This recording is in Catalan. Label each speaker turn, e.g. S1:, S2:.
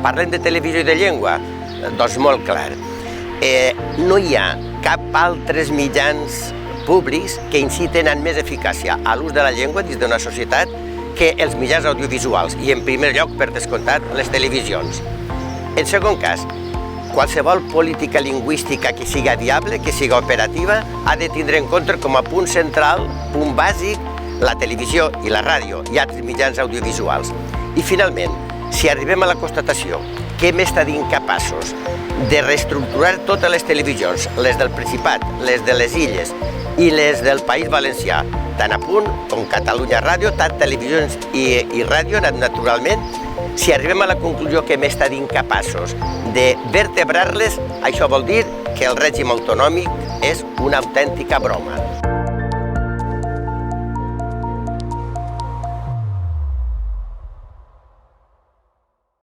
S1: Parlem de televisió i de llengua? Doncs molt clar. No hi ha cap altres mitjans públics que inciten amb més eficàcia a l'ús de la llengua dins d'una societat que els mitjans audiovisuals i, en primer lloc, per descomptat, les televisions. En segon cas, qualsevol política lingüística que siga viable, que siga operativa, ha de tindre en compte com a punt central, punt bàsic, la televisió i la ràdio i altres mitjans audiovisuals. I finalment, si arribem a la constatació que hem estat incapaços de reestructurar totes les televisions, les del Principat, les de les Illes i les del País Valencià, tant a punt com Catalunya Ràdio, tant televisions i ràdio, naturalment, si arribem a la conclusió que hem estat incapaços de vertebrar-les, això vol dir que el règim autonòmic és una autèntica broma.